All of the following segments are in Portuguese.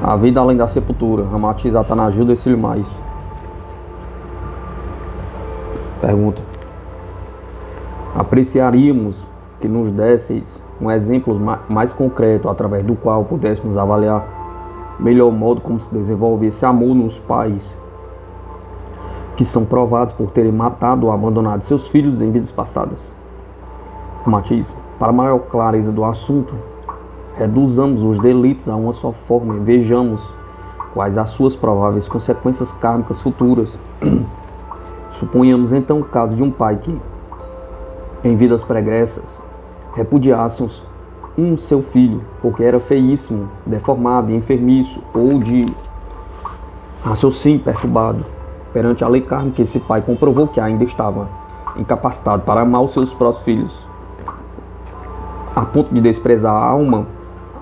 A vida além da sepultura. Ramatiz Atanagil Decílio Mais. Pergunta: apreciaríamos que nos desseis um exemplo mais concreto através do qual pudéssemos avaliar melhor modo como se desenvolve esse amor nos pais que são provados por terem matado ou abandonado seus filhos em vidas passadas. Ramatiz: para maior clareza do assunto, reduzamos os delitos a uma só forma e vejamos quais as suas prováveis consequências kármicas futuras. Suponhamos então o caso de um pai que, em vidas pregressas, repudiasse seu filho porque era feíssimo, deformado e enfermiço, ou de raciocínio perturbado. Perante a lei kármica, esse pai comprovou que ainda estava incapacitado para amar os seus próprios filhos, a ponto de desprezar a alma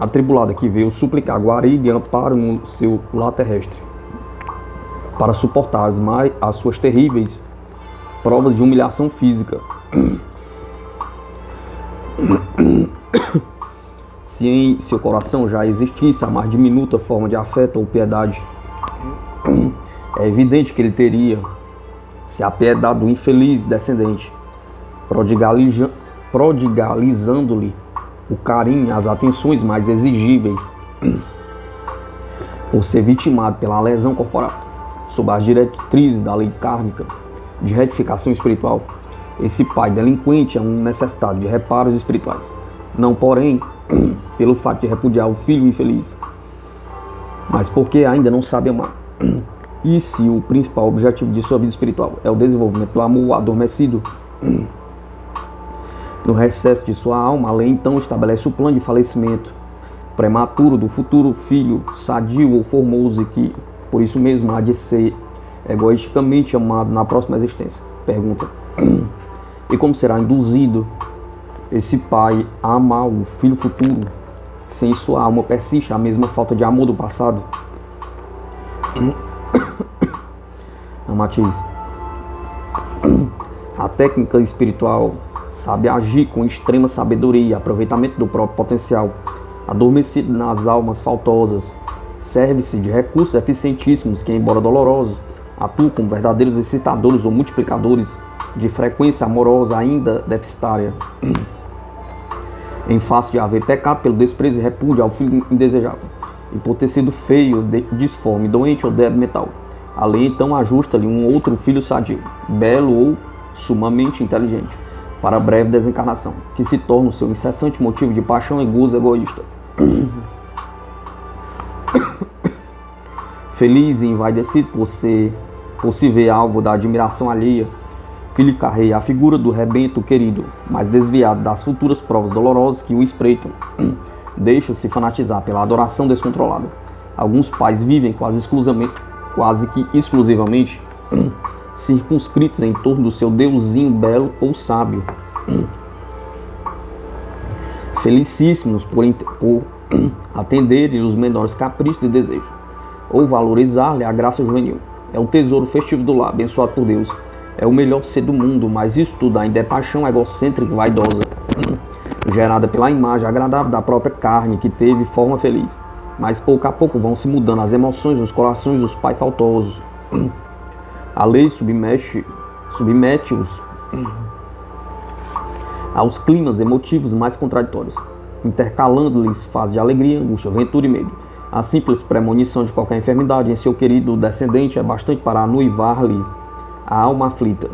atribulada que veio suplicar guarida e amparo no seu lar terrestre, para suportar as suas terríveis provas de humilhação física. Se em seu coração já existisse a mais diminuta forma de afeto ou piedade, é evidente que ele teria se apiedado do infeliz descendente, prodigalizando-lhe o carinho e as atenções mais exigíveis, por ser vitimado pela lesão corporal. Sob as diretrizes da lei kármica de retificação espiritual, esse pai delinquente é um necessitado de reparos espirituais, não porém pelo fato de repudiar o filho infeliz, mas porque ainda não sabe amar. E se o principal objetivo de sua vida espiritual é o desenvolvimento do amor adormecido no recesso de sua alma, a lei então estabelece o plano de falecimento prematuro do futuro filho sadio ou formoso e que, por isso mesmo, há de ser egoisticamente amado na próxima existência. Pergunta: e como será induzido esse pai a amar o filho futuro, se em sua alma persiste a mesma falta de amor do passado? Ramatiz: a técnica espiritual sabe agir com extrema sabedoria e aproveitamento do próprio potencial adormecido nas almas faltosas. Serve-se de recursos eficientíssimos que, embora dolorosos, atuam como verdadeiros excitadores ou multiplicadores de frequência amorosa ainda deficitária, em face de haver pecado pelo desprezo e repúdio ao filho indesejável, e por ter sido feio, disforme, doente ou débil mental. A lei então ajusta-lhe um outro filho sadio, belo ou sumamente inteligente, para a breve desencarnação, que se torna o seu incessante motivo de paixão e gozo egoísta. Feliz e envaidecido por se ver alvo da admiração alheia, que lhe carreia a figura do rebento querido, mas desviado das futuras provas dolorosas que o espreitam, deixa-se fanatizar pela adoração descontrolada. Alguns pais vivem quase que exclusivamente circunscritos em torno do seu deusinho belo ou sábio, felicíssimos por atenderem os menores caprichos e desejos, ou valorizar-lhe a graça juvenil. É o tesouro festivo do lar, abençoado por Deus. É o melhor ser do mundo, mas isso tudo ainda é paixão egocêntrica e vaidosa, gerada pela imagem agradável da própria carne, que teve forma feliz. Mas pouco a pouco vão se mudando as emoções nos corações dos pais faltosos. A lei submete-os aos climas emotivos mais contraditórios, intercalando-lhes fase de alegria, angústia, ventura e medo. A simples premonição de qualquer enfermidade em seu querido descendente é bastante para anuivar-lhe a alma aflita.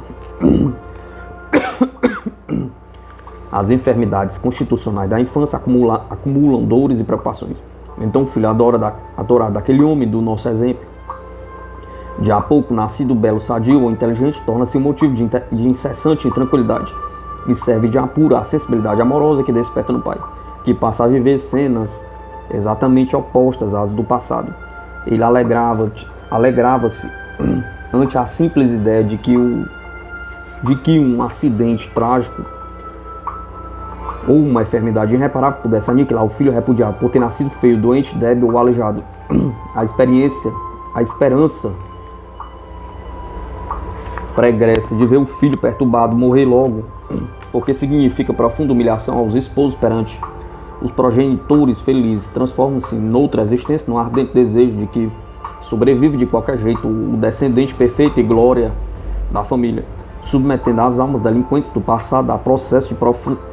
As enfermidades constitucionais da infância acumulam dores e preocupações. Então o filho adorado daquele homem do nosso exemplo, de há pouco nascido belo, sadio ou inteligente, torna-se um motivo de incessante intranquilidade e serve de apuro à sensibilidade amorosa que desperta no pai, que passa a viver cenas exatamente opostas às do passado. Ele alegrava-se ante a simples ideia de que um acidente trágico ou uma enfermidade irreparável pudesse aniquilar o filho repudiado por ter nascido feio, doente, débil ou aleijado. A esperança pregressa de ver o filho perturbado morrer logo, porque significa profunda humilhação aos esposos perante Os progenitores felizes transformam-se em outra existência, num ardente desejo de que sobrevive de qualquer jeito o descendente perfeito e glória da família, submetendo as almas delinquentes do passado a processo de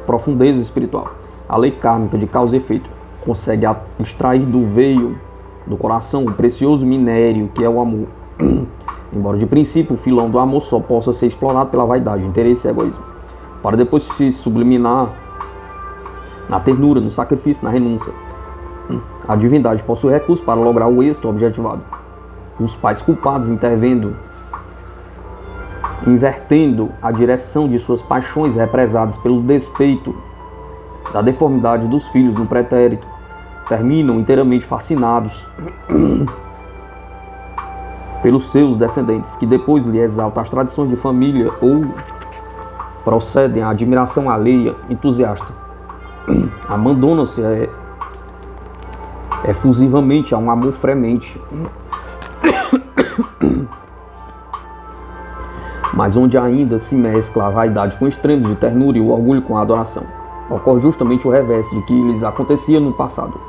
profundeza espiritual. A lei kármica de causa e efeito consegue extrair do veio do coração o precioso minério que é o amor. Embora de princípio o filão do amor só possa ser explorado pela vaidade, interesse e egoísmo, para depois se subliminar na ternura, no sacrifício, na renúncia. A divindade possui recursos para lograr o êxito objetivado. Os pais culpados invertendo a direção de suas paixões represadas pelo despeito da deformidade dos filhos no pretérito, terminam inteiramente fascinados pelos seus descendentes, que depois lhe exaltam as tradições de família ou procedem à admiração alheia, entusiasta. Abandonam-se efusivamente a um amor fremente, mas onde ainda se mescla a vaidade com extremos de ternura e o orgulho com a adoração. Ocorre justamente o revés de que lhes acontecia no passado,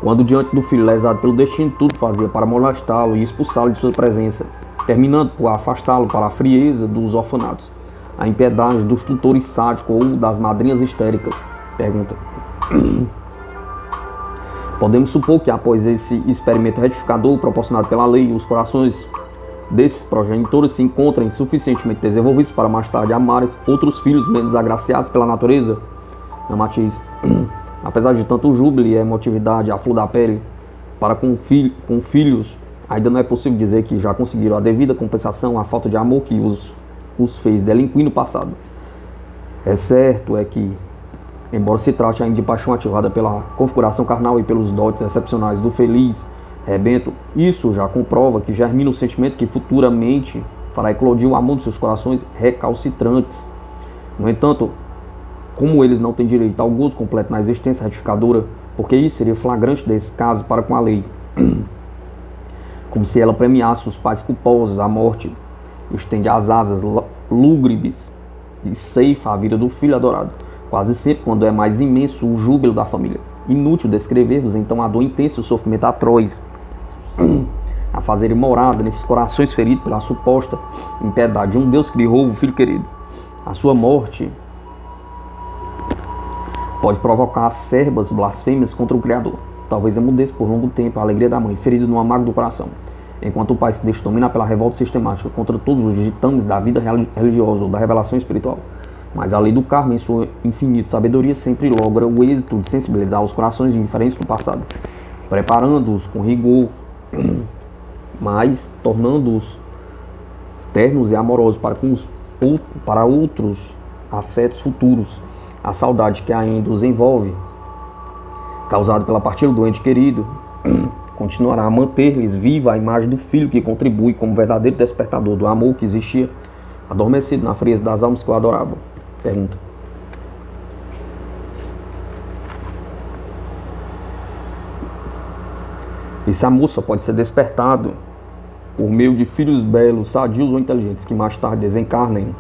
quando diante do filho lesado pelo destino tudo fazia para molestá-lo e expulsá-lo de sua presença, terminando por afastá-lo para a frieza dos orfanatos, a impiedade dos tutores sádicos ou das madrinhas histéricas. Pergunta: podemos supor que após esse experimento retificador proporcionado pela lei, os corações desses progenitores se encontrem suficientemente desenvolvidos para mais tarde amarem outros filhos menos agraciados pela natureza? Matiz: apesar de tanto júbilo e emotividade à flor da pele para com filhos, ainda não é possível dizer que já conseguiram a devida compensação à falta de amor que os fez delinquir no passado. É certo é que, embora se trate ainda de paixão ativada pela configuração carnal e pelos dotes excepcionais do feliz rebento, isso já comprova que germina o sentimento que futuramente fará eclodir o amor dos seus corações recalcitrantes. No entanto, como eles não têm direito ao gozo completo na existência retificadora, porque isso seria flagrante desse caso para com a lei, como se ela premiasse os pais culposos à morte, estende as asas lúgubres e ceifa a vida do filho adorado, quase sempre quando é mais imenso o júbilo da família. Inútil descrever-vos então a dor intensa e o sofrimento atroz a fazerem morada nesses corações feridos pela suposta impiedade de um Deus que lhe rouba o filho querido. A sua morte pode provocar acerbas blasfêmias contra o Criador. Talvez emudece por longo tempo a alegria da mãe, ferida no amargo do coração, enquanto o pai se deixa dominar pela revolta sistemática contra todos os ditames da vida religiosa ou da revelação espiritual. Mas a lei do karma, em sua infinita sabedoria, sempre logra o êxito de sensibilizar os corações indiferentes do passado, preparando-os com rigor, mas tornando-os ternos e amorosos para outros afetos futuros. A saudade que ainda os envolve, causada pela partida do ente querido, continuará a manter-lhes viva a imagem do filho que contribui como verdadeiro despertador do amor que existia adormecido na frieza das almas que o adoravam. Pergunta: esse amor só pode ser despertado por meio de filhos belos, sadios ou inteligentes que mais tarde desencarnem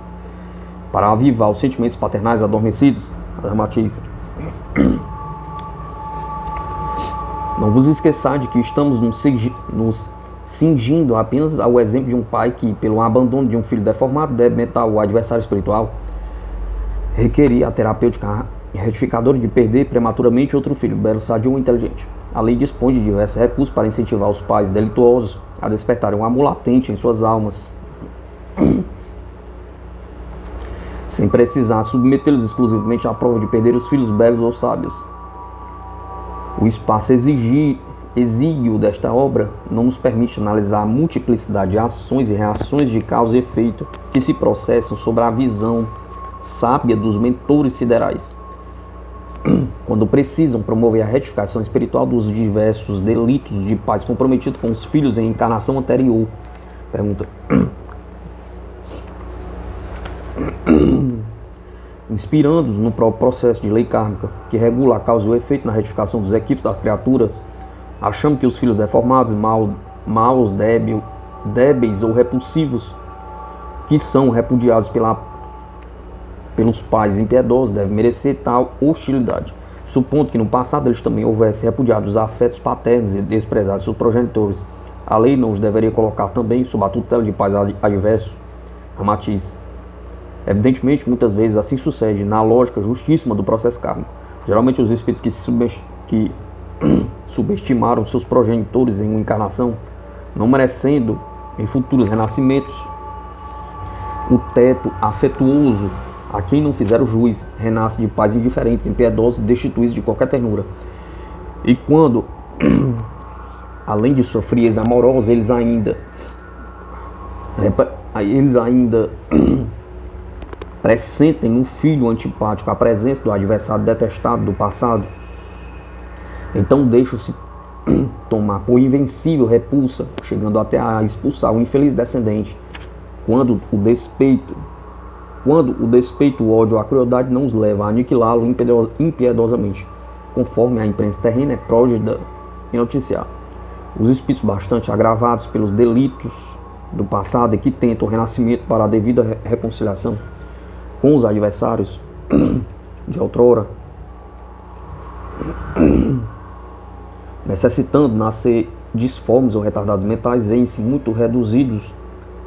para avivar os sentimentos paternais adormecidos? Matiz: não vos esqueçais de que estamos nos cingindo apenas ao exemplo de um pai que, pelo abandono de um filho deformado, deve meter o adversário espiritual, requerir a terapêutica retificadora de perder prematuramente outro filho, belo, sadio ou inteligente. A lei dispõe de diversos recursos para incentivar os pais delituosos a despertarem um amor latente em suas almas, sem precisar submetê-los exclusivamente à prova de perder os filhos belos ou sábios. O espaço exíguo desta obra não nos permite analisar a multiplicidade de ações e reações de causa e efeito que se processam sobre a visão sábia dos mentores siderais, quando precisam promover a retificação espiritual dos diversos delitos de pais comprometidos com os filhos em encarnação anterior. Pergunta: inspirando-os no próprio processo de lei kármica, que regula a causa e o efeito na retificação dos equipes das criaturas, achando que os filhos deformados, maus, débeis ou repulsivos, que são repudiados pelos pais impiedosos, devem merecer tal hostilidade. Supondo que no passado eles também houvessem repudiado os afetos paternos e desprezado seus progenitores, a lei não os deveria colocar também sob a tutela de pais adversos? Ramatiz. Evidentemente, muitas vezes assim sucede na lógica justíssima do processo kármico. Geralmente os espíritos que subestimaram seus progenitores em uma encarnação, não merecendo em futuros renascimentos o teto afetuoso a quem não fizeram juiz, renasce de pais indiferentes, impiedosos, destituídos de qualquer ternura. E quando, além de sua frieza amorosa, eles ainda pressentem no filho antipático a presença do adversário detestado do passado, então deixam-se tomar por invencível repulsa, chegando até a expulsar o infeliz descendente, quando o despeito, o ódio ou a crueldade não os leva a aniquilá-lo impiedosamente, conforme a imprensa terrena é pródida em noticiar. Os espíritos bastante agravados pelos delitos do passado e que tentam o renascimento para a devida reconciliação com os adversários de outrora, necessitando nascer disformes ou retardados mentais, veem-se muito reduzidos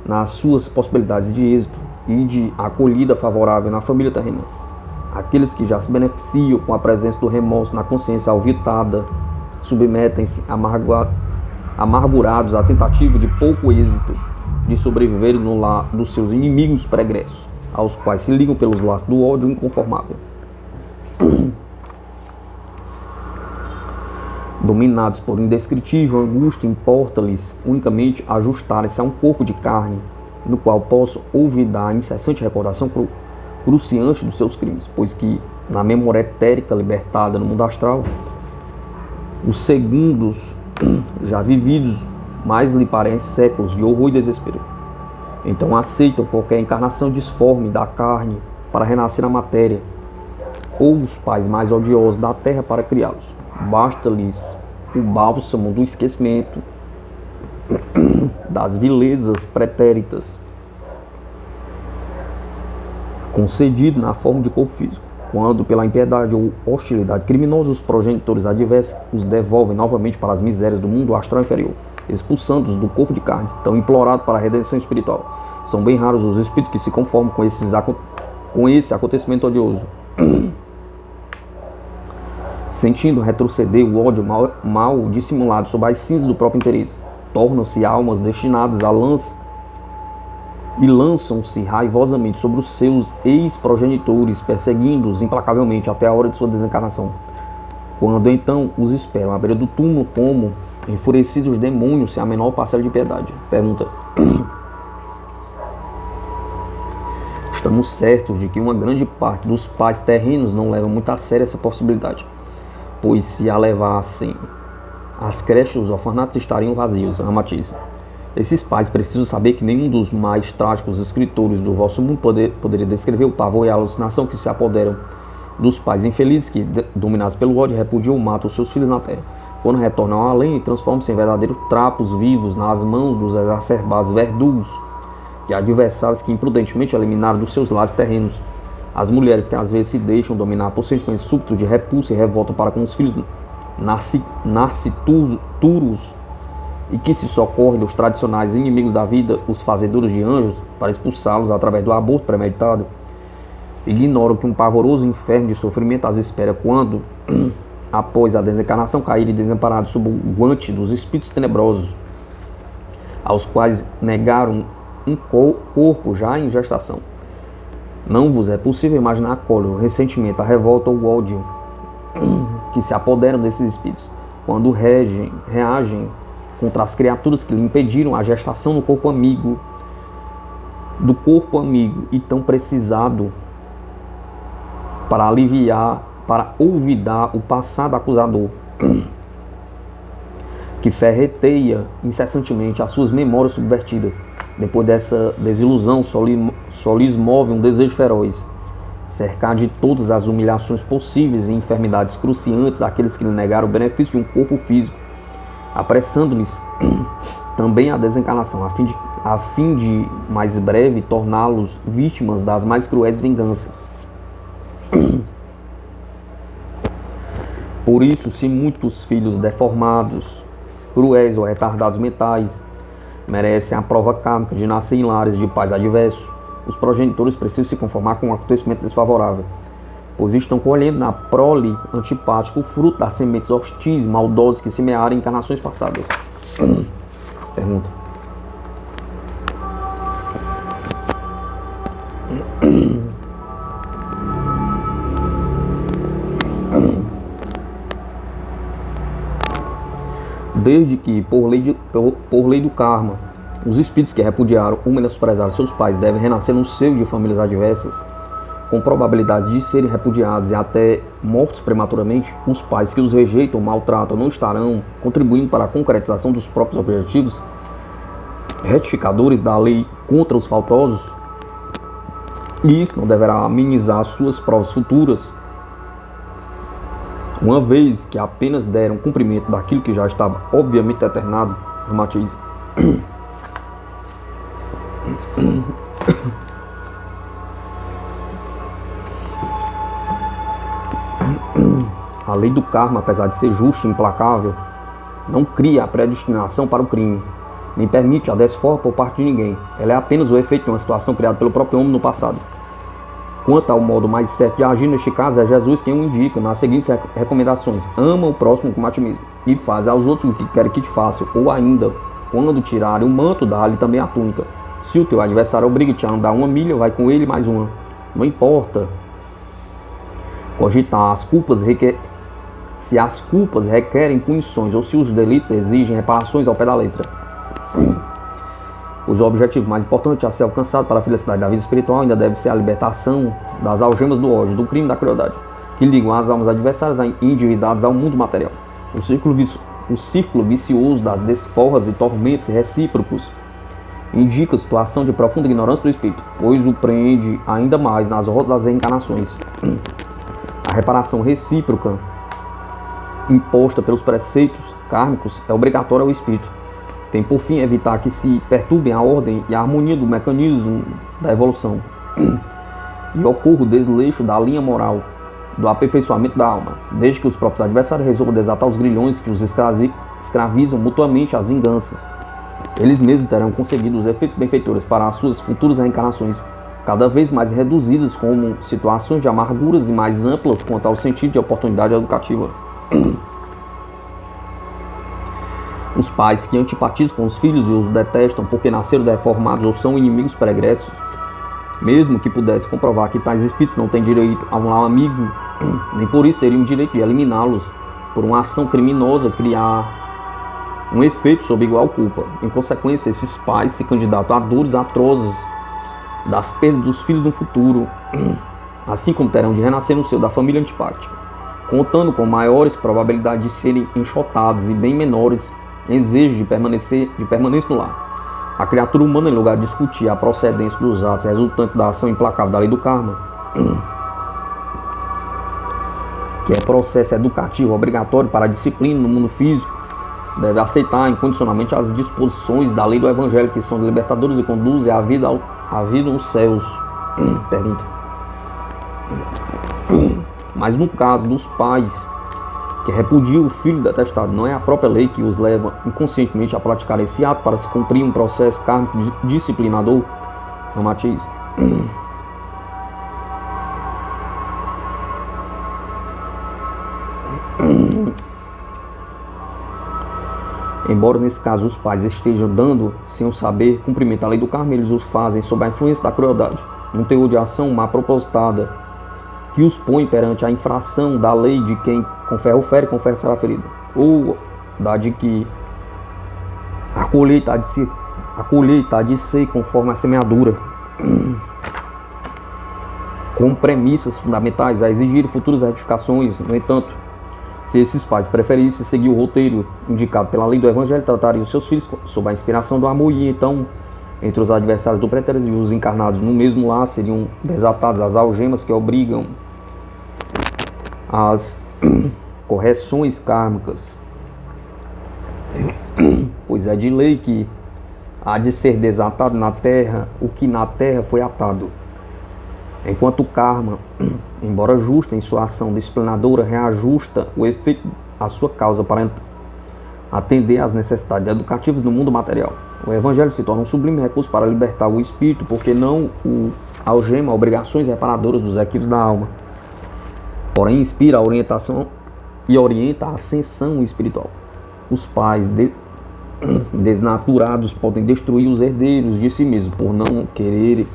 nas suas possibilidades de êxito e de acolhida favorável na família terrena. Aqueles que já se beneficiam com a presença do remorso na consciência alvitada submetem-se amargurados à tentativa de pouco êxito de sobreviverem no lar dos seus inimigos pregressos, aos quais se ligam pelos laços do ódio inconformável. Dominados por indescritível angústia, importa-lhes unicamente ajustarem-se a um corpo de carne, no qual possam olvidar a incessante recordação cruciante dos seus crimes, pois que, na memória etérica libertada no mundo astral, os segundos já vividos mais lhe parecem séculos de horror e desespero. Então aceitam qualquer encarnação disforme da carne para renascer na matéria, ou os pais mais odiosos da terra para criá-los. Basta-lhes o bálsamo do esquecimento das vilezas pretéritas, concedido na forma de corpo físico. Quando, pela impiedade ou hostilidade criminosa, os progenitores adversos os devolvem novamente para as misérias do mundo astral inferior, expulsando-os do corpo de carne, tão implorado para a redenção espiritual. São bem raros os espíritos que se conformam com esse acontecimento odioso. Sentindo retroceder o ódio mal dissimulado sob as cinzas do próprio interesse, tornam-se almas destinadas à lança e lançam-se raivosamente sobre os seus ex-progenitores, perseguindo-os implacavelmente até a hora de sua desencarnação. Quando então os esperam à beira do túmulo, como enfurecidos demônios, sem a menor parcela de piedade. Pergunta: estamos certos de que uma grande parte dos pais terrenos não leva muito a sério essa possibilidade, pois se a levassem, as creches e os orfanatos estariam vazios. Ramatiz. Esses pais precisam saber que nenhum dos mais trágicos escritores do vosso mundo poderia descrever o pavor e a alucinação que se apoderam dos pais infelizes que, dominados pelo ódio, repudiam ou matam os seus filhos na terra. Quando retornam ao além, transformam-se em verdadeiros trapos vivos nas mãos dos exacerbados verdugos e adversários que imprudentemente eliminaram dos seus lares terrenos. As mulheres que às vezes se deixam dominar por sentimentos súbitos de repulsa e revolta para com os filhos nascituros e que se socorrem dos tradicionais inimigos da vida, os fazedores de anjos, para expulsá-los através do aborto premeditado, ignoram que um pavoroso inferno de sofrimento as espera quando, após a desencarnação, caírem desamparados sob o guante dos espíritos tenebrosos, aos quais negaram um corpo já em gestação. Não vos é possível imaginar a cólera, o ressentimento, a revolta ou o ódio que se apoderam desses espíritos, quando reagem contra as criaturas que lhe impediram a gestação do corpo amigo e tão precisado para aliviar, para olvidar o passado acusador, que ferreteia incessantemente as suas memórias subvertidas. Depois dessa desilusão, só lhes move um desejo feroz, cercar de todas as humilhações possíveis e enfermidades cruciantes àqueles que lhe negaram o benefício de um corpo físico, apressando-lhes também a desencarnação, a fim de mais breve torná-los vítimas das mais cruéis vinganças. Por isso, se muitos filhos deformados, cruéis ou retardados mentais merecem a prova kármica de nascer em lares de pais adversos, os progenitores precisam se conformar com um acontecimento desfavorável, pois estão colhendo na prole antipática o fruto das sementes hostis, maldosas que semearam em encarnações passadas. Pergunta. Desde que, por lei do karma, os espíritos que repudiaram ou menosprezaram seus pais devem renascer no seio de famílias adversas, com probabilidade de serem repudiados e até mortos prematuramente, os pais que os rejeitam ou maltratam não estarão contribuindo para a concretização dos próprios objetivos retificadores da lei contra os faltosos, e isso não deverá amenizar suas provas futuras, uma vez que apenas deram cumprimento daquilo que já estava obviamente determinado no Matiz. A lei do karma, apesar de ser justa e implacável, não cria a predestinação para o crime, nem permite a desforra por parte de ninguém. Ela é apenas o efeito de uma situação criada pelo próprio homem no passado. Quanto ao modo mais certo de agir neste caso, é Jesus quem o indica nas seguintes recomendações: ama o próximo como a ti mesmo, e faz aos outros o que quer que te façam, ou ainda, quando tirarem o manto, dá-lhe também a túnica. Se o teu adversário obriga-te a andar 1 milha, vai com ele mais 1. Não importa cogitar se as culpas requerem punições ou se os delitos exigem reparações ao pé da letra. Pois o objetivo mais importante a ser alcançado para a felicidade da vida espiritual ainda deve ser a libertação das algemas do ódio, do crime e da crueldade, que ligam as almas adversárias endividadas ao mundo material. O círculo vicioso das desforras e tormentos recíprocos indica a situação de profunda ignorância do espírito, pois o prende ainda mais nas rodas das reencarnações. A reparação recíproca imposta pelos preceitos kármicos é obrigatória ao espírito. Tem por fim evitar que se perturbem a ordem e a harmonia do mecanismo da evolução e ocorra o desleixo da linha moral do aperfeiçoamento da alma, desde que os próprios adversários resolvam desatar os grilhões que os escravizam mutuamente às vinganças. Eles mesmos terão conseguido os efeitos benfeitores para as suas futuras reencarnações, cada vez mais reduzidas como situações de amarguras e mais amplas quanto ao sentido de oportunidade educativa. Os pais que antipatizam com os filhos e os detestam porque nasceram deformados ou são inimigos pregressos, mesmo que pudesse comprovar que tais espíritos não têm direito a um amigo, nem por isso teriam direito de eliminá-los por uma ação criminosa, criar um efeito sob igual culpa. Em consequência, esses pais se candidatam a dores atrozes das perdas dos filhos no futuro, assim como terão de renascer no seio da família antipática, contando com maiores probabilidades de serem enxotados e bem menores desejos de permanência no lar. A criatura humana, em lugar de discutir a procedência dos atos resultantes da ação implacável da lei do karma, que é processo educativo obrigatório para a disciplina no mundo físico, deve aceitar incondicionalmente as disposições da lei do Evangelho, que são libertadoras e conduzem a vida nos céus. Pergunta. Mas no caso dos pais que repudiam o filho detestado, não é a própria lei que os leva inconscientemente a praticar esse ato para se cumprir um processo kármico disciplinador? Não Matiz. Embora nesse caso os pais estejam dando, sem o saber, cumprimento à lei do karma, eles o fazem sob a influência da crueldade, um teor de ação má propositada, que os põe perante a infração da lei de quem com ferro fere, com ferro será ferido, ou da de que a colheita há de ser conforme a semeadura, com premissas fundamentais a exigir futuras retificações. No entanto, se esses pais preferissem seguir o roteiro indicado pela lei do Evangelho, tratariam seus filhos sob a inspiração do amor, e então, entre os adversários do pretérito e os encarnados no mesmo lar, seriam desatadas as algemas que obrigam as correções kármicas, pois é de lei que há de ser desatado na terra o que na terra foi atado. Enquanto o karma, embora justo em sua ação disciplinadora, reajusta o efeito à sua causa para atender às necessidades educativas do mundo material. O Evangelho se torna um sublime recurso para libertar o espírito, porque não o algema a obrigações reparadoras dos equívocos da alma, porém inspira a orientação e orienta a ascensão espiritual. Os pais desnaturados podem destruir os herdeiros de si mesmos por não querer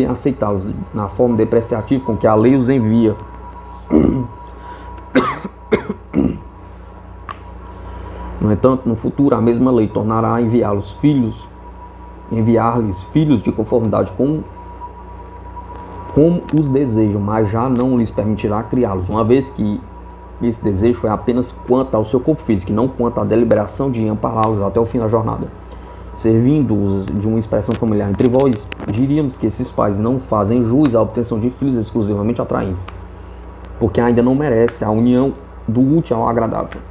aceitá-los na forma depreciativa com que a lei os envia. No entanto, no futuro, a mesma lei tornará a enviar-lhes filhos de conformidade com como os desejam, mas já não lhes permitirá criá-los, uma vez que esse desejo foi apenas quanto ao seu corpo físico, e não quanto à deliberação de ampará-los até o fim da jornada. Servindo-os de uma expressão familiar entre vós, diríamos que esses pais não fazem jus à obtenção de filhos exclusivamente atraentes, porque ainda não merece a união do útil ao agradável.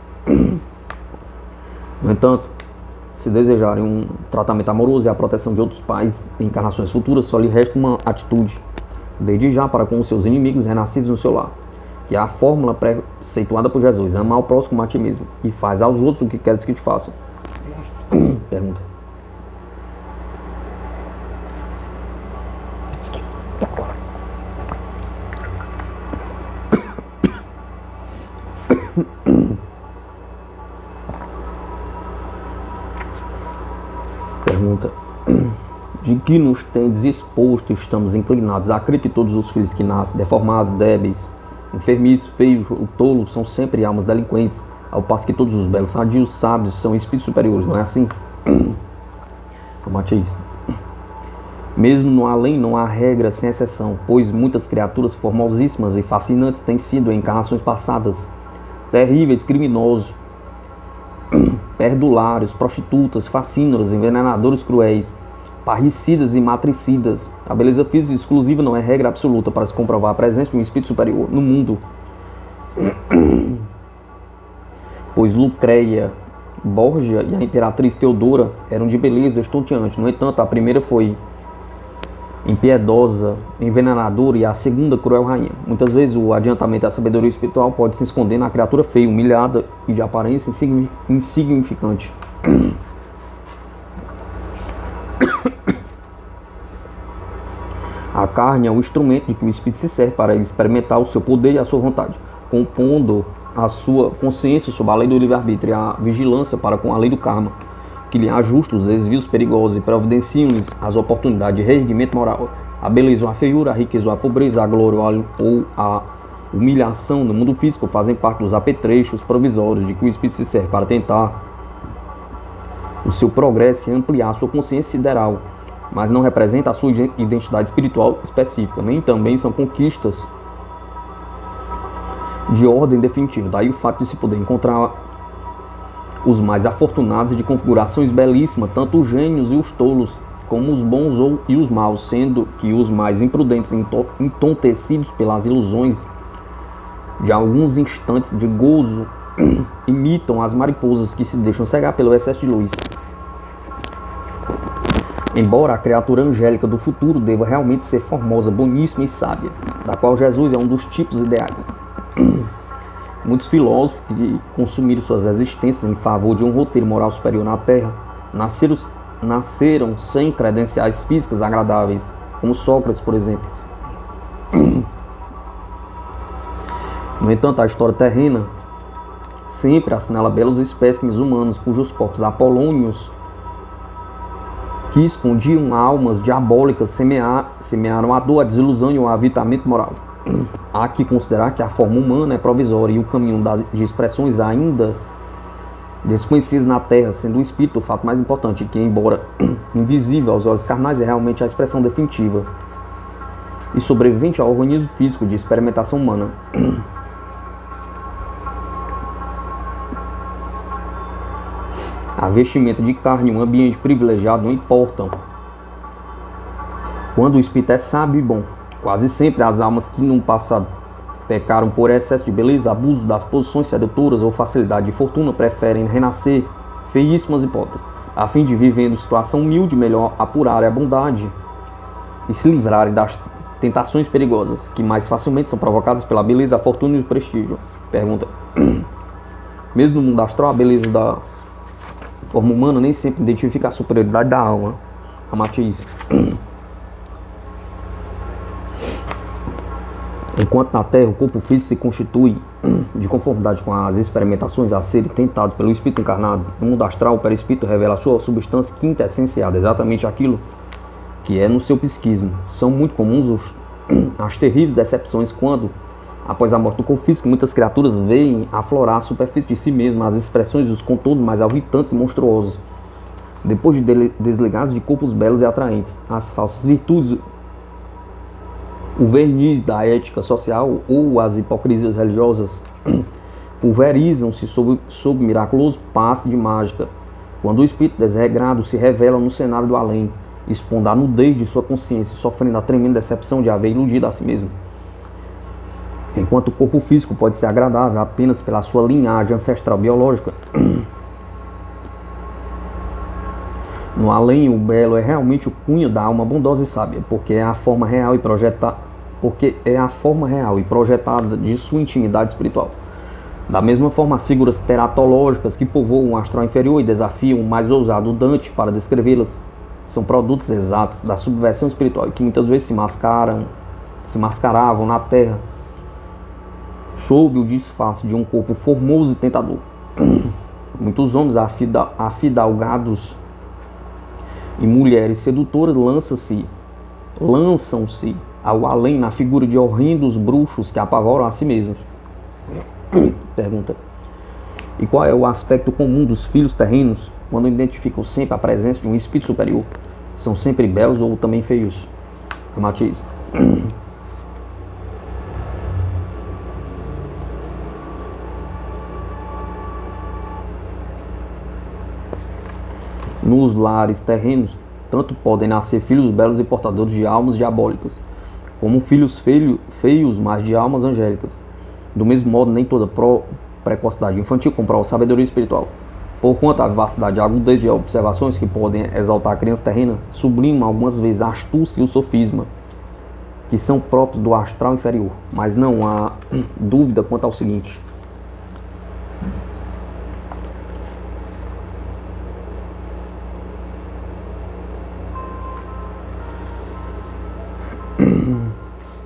No entanto, se desejarem um tratamento amoroso e a proteção de outros pais em encarnações futuras, só lhe resta uma atitude, desde já para com os seus inimigos renascidos no seu lar, que é a fórmula preceituada por Jesus: ama ao próximo como a ti mesmo, e faz aos outros o que queres que te façam. Pergunta. Pergunta. De que nos tendes exposto, estamos inclinados a crer que todos os filhos que nascem deformados, débeis, enfermiços, feios ou tolos são sempre almas delinquentes, ao passo que todos os belos, sadios, sábios são espíritos superiores, não é assim? Como ateísta. Mesmo no além não há regra sem exceção, pois muitas criaturas formosíssimas e fascinantes têm sido em encarnações passadas terríveis, criminosos, perdulários, prostitutas, fascínoras, envenenadores cruéis, parricidas e matricidas. A beleza física exclusiva não é regra absoluta para se comprovar a presença de um espírito superior no mundo. Pois Lucreia, Borgia e a imperatriz Teodora eram de beleza estonteante. No entanto, a primeira foi impiedosa, envenenadora, e a segunda cruel rainha. Muitas vezes o adiantamento da sabedoria espiritual pode se esconder na criatura feia, humilhada e de aparência insignificante. A carne é o instrumento de que o espírito se serve para experimentar o seu poder e a sua vontade, compondo a sua consciência sob a lei do livre-arbítrio e a vigilância para com a lei do karma, que lhe ajusta os desvios perigosos e providenciam-lhes as oportunidades de reerguimento moral. A beleza ou a feiura, a riqueza ou a pobreza, a glória ou a humilhação no mundo físico fazem parte dos apetrechos provisórios de que o espírito se serve para tentar o seu progresso e ampliar a sua consciência sideral, mas não representa a sua identidade espiritual específica, nem também são conquistas de ordem definitiva. Daí o fato de se poder encontrar os mais afortunados e de configurações belíssimas, tanto os gênios e os tolos, como os bons e os maus, sendo que os mais imprudentes, entontecidos pelas ilusões de alguns instantes de gozo, imitam as mariposas que se deixam cegar pelo excesso de luz. Embora a criatura angélica do futuro deva realmente ser formosa, boníssima e sábia, da qual Jesus é um dos tipos ideais. Muitos filósofos que consumiram suas existências em favor de um roteiro moral superior na Terra nasceram sem credenciais físicas agradáveis, como Sócrates, por exemplo. No entanto, a história terrena sempre assinala belos espécimes humanos cujos corpos apolônios, que escondiam almas diabólicas, semearam a dor, a desilusão e o avitamento moral. Há que considerar que a forma humana é provisória e o caminho de expressões ainda desconhecidas na Terra, sendo o espírito o fato mais importante, que, embora invisível aos olhos carnais, é realmente a expressão definitiva e sobrevivente ao organismo físico de experimentação humana. A vestimenta de carne e um ambiente privilegiado não importam quando o espírito é sábio e bom. Quase sempre as almas que no passado pecaram por excesso de beleza, abuso das posições sedutoras ou facilidade de fortuna preferem renascer feíssimas e pobres, a fim de, vivendo situação humilde, melhor apurarem a bondade e se livrarem das tentações perigosas, que mais facilmente são provocadas pela beleza, a fortuna e o prestígio. Pergunta. Mesmo no mundo astral, a beleza da forma humana nem sempre identifica a superioridade da alma. Ramatiz. Enquanto na Terra o corpo físico se constitui de conformidade com as experimentações a serem tentadas pelo espírito encarnado, no mundo astral o perispírito revela a sua substância quintessenciada, exatamente aquilo que é no seu psiquismo. São muito comuns as terríveis decepções quando, após a morte do corpo físico, muitas criaturas veem aflorar a superfície de si mesmas, as expressões e os contornos mais alvitantes e monstruosos. Depois de desligados de corpos belos e atraentes, as falsas virtudes, o verniz da ética social ou as hipocrisias religiosas pulverizam-se sob miraculoso passe de mágica, quando o espírito desregrado se revela no cenário do além, expondo a nudez de sua consciência, sofrendo a tremenda decepção de haver iludido a si mesmo. Enquanto o corpo físico pode ser agradável apenas pela sua linhagem ancestral biológica, no além, o belo é realmente o cunho da alma bondosa e sábia, porque é a forma real e projetada de sua intimidade espiritual. Da mesma forma, as figuras teratológicas que povoam o astral inferior e desafiam o mais ousado Dante para descrevê-las são produtos exatos da subversão espiritual e que muitas vezes se mascaravam na Terra sob o disfarce de um corpo formoso e tentador. Muitos homens afidalgados e mulheres sedutoras lançam-se ao além na figura de horrendos bruxos que apavoram a si mesmos. Pergunta. E qual é o aspecto comum dos filhos terrenos quando identificam sempre a presença de um espírito superior? São sempre belos ou também feios? Matiz. Nos lares terrenos, tanto podem nascer filhos belos e portadores de almas diabólicas, como filhos feios, mas de almas angélicas. Do mesmo modo, nem toda precocidade infantil comprova sabedoria espiritual. Porquanto a vivacidade e a agudez de observações que podem exaltar a criança terrena sublimam algumas vezes a astúcia e o sofisma, que são próprios do astral inferior. Mas não há dúvida quanto ao seguinte.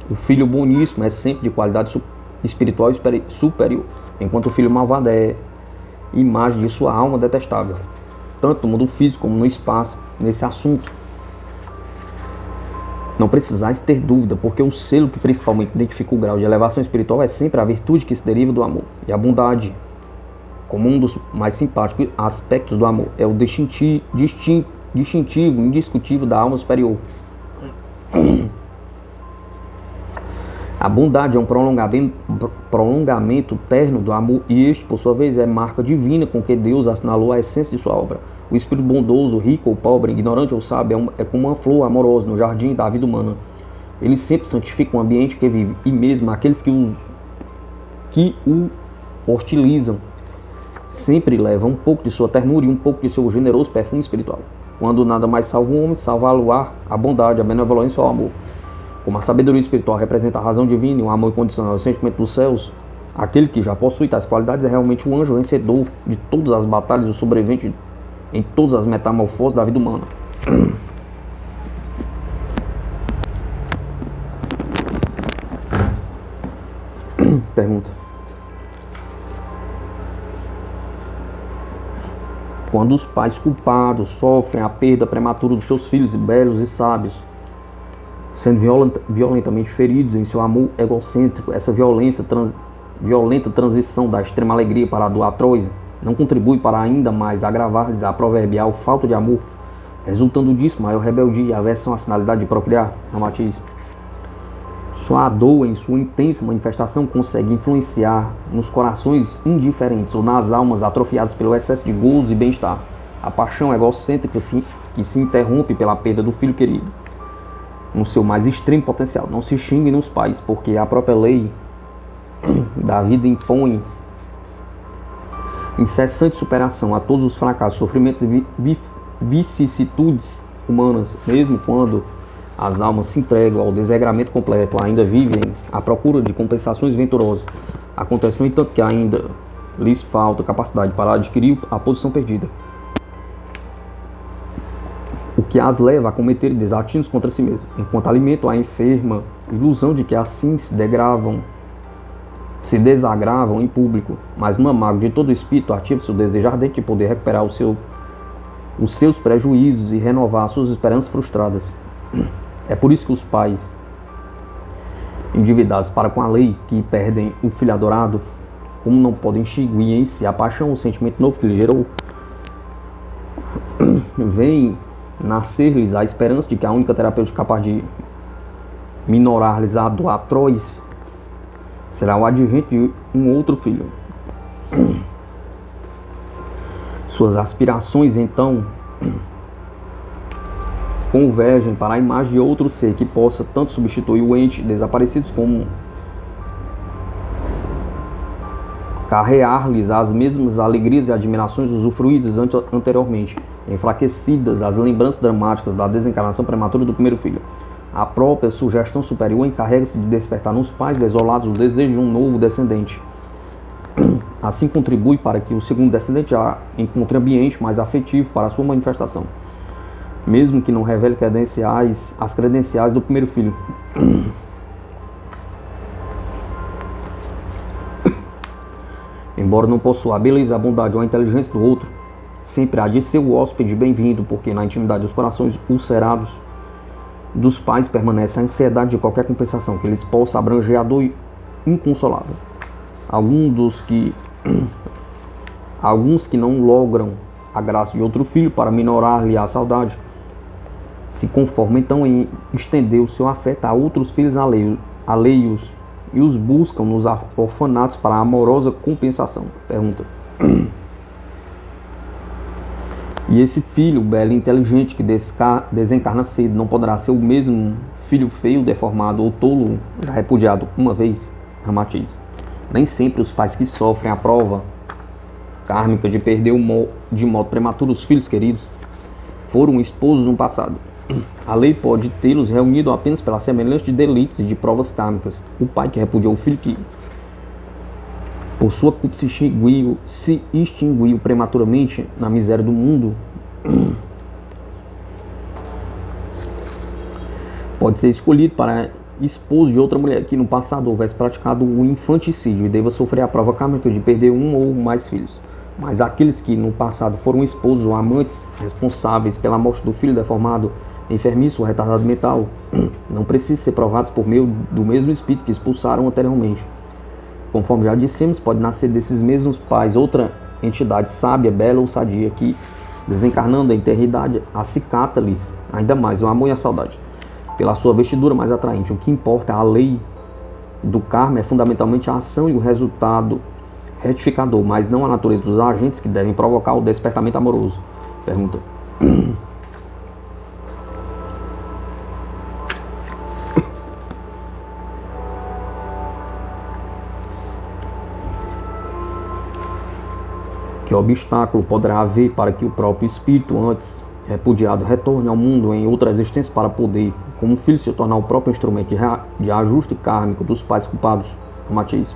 O filho boníssimo é sempre de qualidade espiritual superior, enquanto o filho malvado é imagem de sua alma detestável, tanto no mundo físico como no espaço. Nesse assunto não precisais ter dúvida, porque o selo que principalmente identifica o grau de elevação espiritual é sempre a virtude que se deriva do amor. E a bondade, como um dos mais simpáticos aspectos do amor, é o distintivo indiscutível da alma superior. A bondade é um prolongamento terno do amor, e este, por sua vez, é marca divina com que Deus assinalou a essência de sua obra. O espírito bondoso, rico ou pobre, ignorante ou sábio, é como uma flor amorosa no jardim da vida humana. Ele sempre santifica o ambiente que vive, e mesmo aqueles que o hostilizam sempre levam um pouco de sua ternura e um pouco de seu generoso perfume espiritual. Quando nada mais salva o homem, salva-lo-á a bondade, a benevolência ou o amor. Como a sabedoria espiritual representa a razão divina e o amor incondicional é o sentimento dos céus, aquele que já possui tais qualidades é realmente um anjo vencedor de todas as batalhas, o sobrevivente em todas as metamorfoses da vida humana. Pergunta. Quando os pais culpados sofrem a perda prematura dos seus filhos belos e sábios, sendo violentamente feridos em seu amor egocêntrico, essa violenta transição da extrema alegria para a do atroz não contribui para ainda mais agravar-lhes a proverbial falta de amor, resultando disso maior rebeldia e aversão à finalidade de procriar. Ramatiz. Só a dor, em sua intensa manifestação, consegue influenciar nos corações indiferentes ou nas almas atrofiadas pelo excesso de gozo e bem-estar. A paixão egocêntrica que se interrompe pela perda do filho querido, no seu mais extremo potencial. Não se xingue nos pais, porque a própria lei da vida impõe incessante superação a todos os fracassos, sofrimentos e vicissitudes humanas, mesmo quando As almas se entregam ao desregramento completo, ainda vivem à procura de compensações venturosas. Acontece, no entanto, que ainda lhes falta capacidade para adquirir a posição perdida, o que as leva a cometer desatinos contra si mesmas, enquanto alimentam a enferma ilusão de que assim se desagravam em público. Mas no amargo de todo espírito ativa-se o desejo ardente de poder recuperar os seus prejuízos e renovar suas esperanças frustradas. É por isso que os pais, endividados para com a lei, que perdem o filho adorado, como não podem extinguir em si a paixão, o sentimento novo que lhe gerou, vem nascer-lhes a esperança de que a única terapêutica capaz de minorar-lhes a dor atroz será o advento de um outro filho. Suas aspirações, então, convergem para a imagem de outro ser que possa tanto substituir o ente desaparecido como carrear-lhes as mesmas alegrias e admirações usufruídas anteriormente, enfraquecidas as lembranças dramáticas da desencarnação prematura do primeiro filho. A própria sugestão superior encarrega-se de despertar nos pais desolados o desejo de um novo descendente. Assim contribui para que o segundo descendente já encontre ambiente mais afetivo para a sua manifestação, mesmo que não revele as credenciais do primeiro filho. Embora não possua a beleza, a bondade ou a inteligência do outro, sempre há de ser o hóspede bem-vindo, porque na intimidade dos corações ulcerados dos pais permanece a ansiedade de qualquer compensação que eles possa abranger a dor inconsolável. Alguns que não logram a graça de outro filho para minorar-lhe a saudade, se conformam então em estender o seu afeto a outros filhos alheios e os buscam nos orfanatos para a amorosa compensação. Pergunta: e esse filho belo e inteligente que desencarna cedo não poderá ser o mesmo filho feio, deformado ou tolo já repudiado uma vez? Ramatiz: nem sempre os pais que sofrem a prova kármica de perder de modo prematuro os filhos queridos foram esposos no passado. A lei pode tê-los reunido apenas pela semelhança de delitos e de provas kármicas. O pai que repudiou o filho que, por sua culpa, se extinguiu prematuramente na miséria do mundo, pode ser escolhido para esposo de outra mulher que no passado houvesse praticado o infanticídio e deva sofrer a prova kármica de perder um ou mais filhos. Mas aqueles que no passado foram esposos ou amantes responsáveis pela morte do filho deformado, enfermiço ou retardado mental, não precisam ser provados por meio do mesmo espírito que expulsaram anteriormente. Conforme já dissemos, pode nascer desses mesmos pais outra entidade sábia, bela ou sadia que, desencarnando a eternidade, acicata-lhes ainda mais o amor e a saudade. Pela sua vestidura mais atraente, o que importa a lei do karma é fundamentalmente a ação e o resultado retificador, mas não a natureza dos agentes que devem provocar o despertamento amoroso. Pergunta: que obstáculo poderá haver para que o próprio espírito, antes repudiado, retorne ao mundo em outra existência para poder, como filho, se tornar o próprio instrumento de ajuste kármico dos pais culpados? Matiz: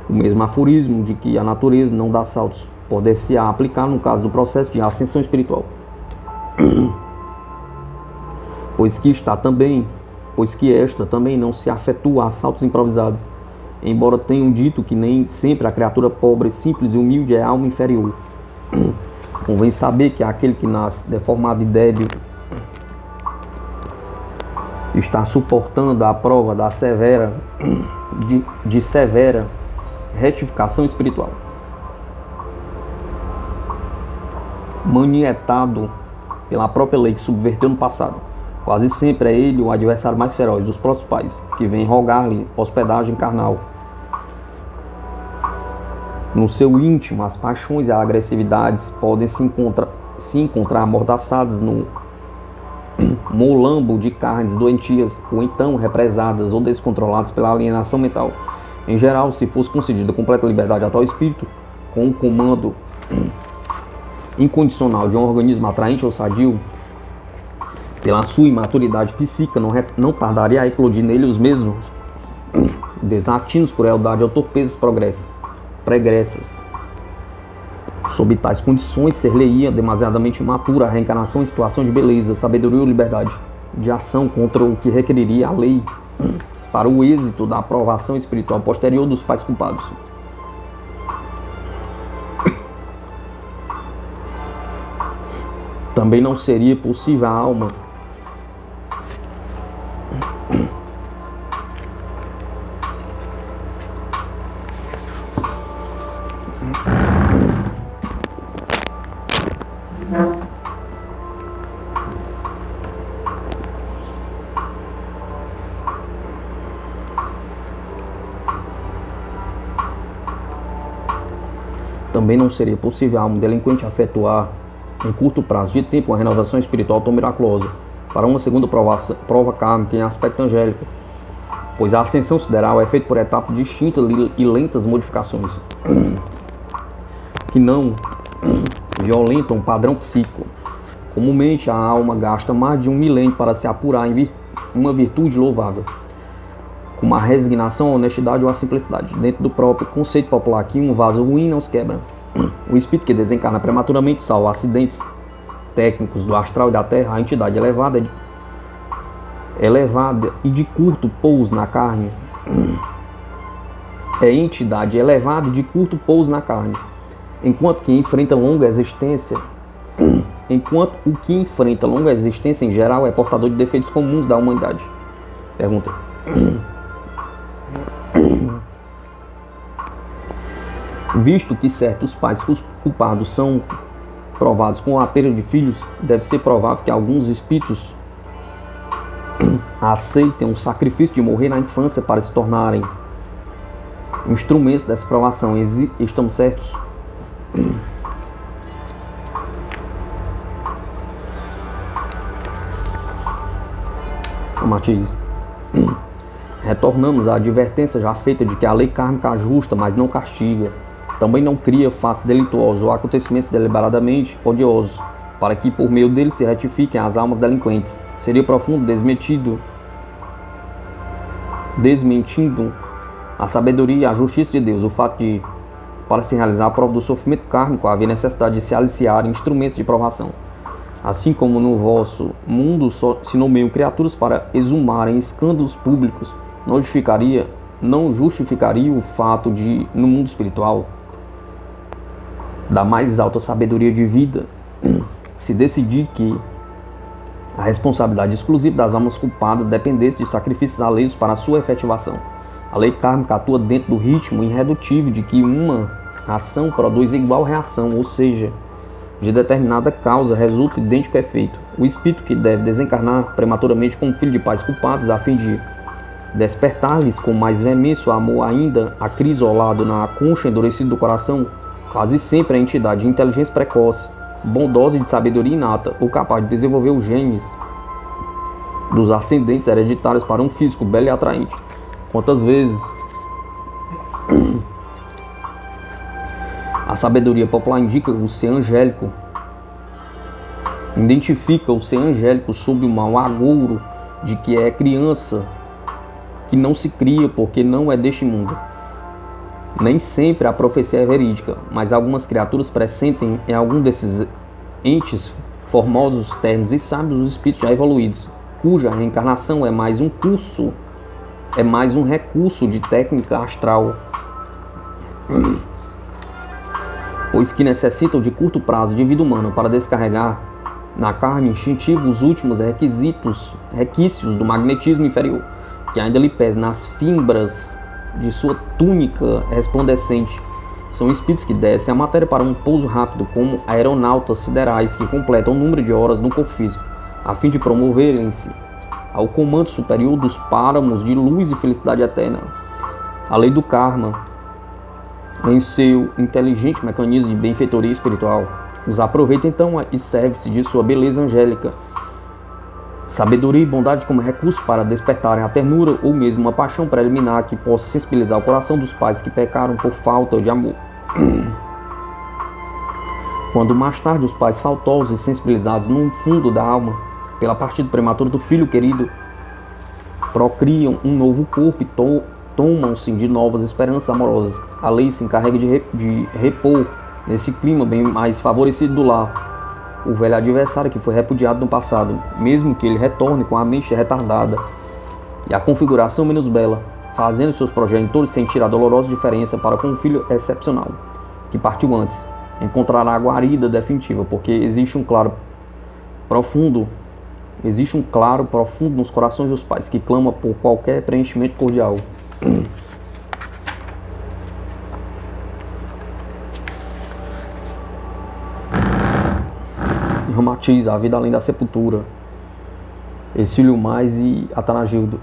o mesmo aforismo de que a natureza não dá saltos poder-se-á aplicar no caso do processo de ascensão espiritual, pois que esta também não se afetua a saltos improvisados, embora tenham dito que nem sempre a criatura pobre, simples e humilde é alma inferior. Convém saber que aquele que nasce deformado e débil está suportando a prova da severa retificação espiritual. Manietado pela própria lei que subverteu no passado, quase sempre é ele o adversário mais feroz dos próprios pais, que vem rogar-lhe hospedagem carnal. No seu íntimo, as paixões e as agressividades podem se encontrar amordaçadas no molambo de carnes doentias, ou então represadas ou descontroladas pela alienação mental. Em geral, se fosse concedida completa liberdade a tal espírito, com o comando incondicional de um organismo atraente ou sadio, Pela sua imaturidade psíquica, não tardaria a eclodir nele os mesmos desatinos, crueldade ou torpezas pregressas. Sob tais condições, ser-lhe-ia demasiadamente imatura a reencarnação em situação de beleza, sabedoria ou liberdade de ação contra o que requeriria a lei para o êxito da aprovação espiritual posterior dos pais culpados. Também não seria possível a alma Também não seria possível a alma delinquente efetuar em curto prazo de tempo uma renovação espiritual tão miraculosa para uma segunda prova kármica em aspecto angélico, pois a ascensão sideral é feita por etapas distintas e lentas modificações que não violentam o padrão psíquico. Comumente a alma gasta mais de 1 milênio para se apurar em uma virtude louvável, como a resignação, a honestidade ou a simplicidade. Dentro do próprio conceito popular aqui, um vaso ruim não se quebra. O espírito que desencarna prematuramente, salvo acidentes técnicos do astral e da terra, a entidade elevada e de curto pouso na carne. É entidade elevada e de curto pouso na carne, enquanto o que enfrenta longa existência em geral é portador de defeitos comuns da humanidade. Pergunta. Visto que certos pais culpados são provados com a perda de filhos, deve ser provável que alguns espíritos aceitem o sacrifício de morrer na infância para se tornarem instrumentos dessa provação. Estamos certos? Matiz. Retornamos à advertência já feita de que a lei kármica ajusta, mas não castiga. Também não cria fatos delituosos ou acontecimentos deliberadamente odiosos, para que por meio deles se retifiquem as almas delinquentes. Seria profundo desmentindo a sabedoria e a justiça de Deus o fato de, para se realizar a prova do sofrimento kármico, haver necessidade de se aliciar instrumentos de provação. Assim como no vosso mundo só se nomeiam criaturas para exumarem escândalos públicos, não justificaria o fato de, no mundo espiritual, da mais alta sabedoria de vida, se decidir que a responsabilidade exclusiva das almas culpadas dependesse de sacrifícios alheios para a sua efetivação. A lei kármica atua dentro do ritmo irredutível de que uma ação produz igual reação, ou seja, de determinada causa resulta idêntico efeito. O espírito que deve desencarnar prematuramente como filho de pais culpados, a fim de despertar-lhes com mais veemência o amor ainda acrisolado na concha endurecida do coração, quase sempre a entidade de inteligência precoce, bondosa e de sabedoria inata, ou capaz de desenvolver os genes dos ascendentes hereditários para um físico belo e atraente. Quantas vezes a sabedoria popular identifica o ser angélico sob o mau agouro de que é criança que não se cria porque não é deste mundo. Nem sempre a profecia é verídica, mas algumas criaturas pressentem em algum desses entes formosos, ternos e sábios os espíritos já evoluídos, cuja reencarnação é mais um recurso de técnica astral, pois que necessitam de curto prazo de vida humana para descarregar na carne instintiva os últimos requisitos do magnetismo inferior, que ainda lhe pesa nas fibras de sua túnica resplandecente. São espíritos que descem a matéria para um pouso rápido, como aeronautas siderais que completam o número de horas no corpo físico, a fim de promoverem-se ao comando superior dos páramos de luz e felicidade eterna. A lei do karma, em seu inteligente mecanismo de benfeitoria espiritual, os aproveita então e serve-se de sua beleza angélica, sabedoria e bondade como recurso para despertarem a ternura ou mesmo uma paixão preliminar que possa sensibilizar o coração dos pais que pecaram por falta de amor. Quando mais tarde os pais faltosos e sensibilizados no fundo da alma pela partida prematura do filho querido, procriam um novo corpo e tomam-se de novas esperanças amorosas. A lei se encarrega de repor, nesse clima bem mais favorecido do lar, o velho adversário que foi repudiado no passado, mesmo que ele retorne com a mente retardada e a configuração menos bela, fazendo seus progenitores sentir a dolorosa diferença para com um filho excepcional, que partiu antes. Encontrará a guarida definitiva, porque existe um claro profundo nos corações dos pais que clama por qualquer preenchimento cordial. Ramatiz, a vida além da sepultura. Exílio Mais e Atanagildo.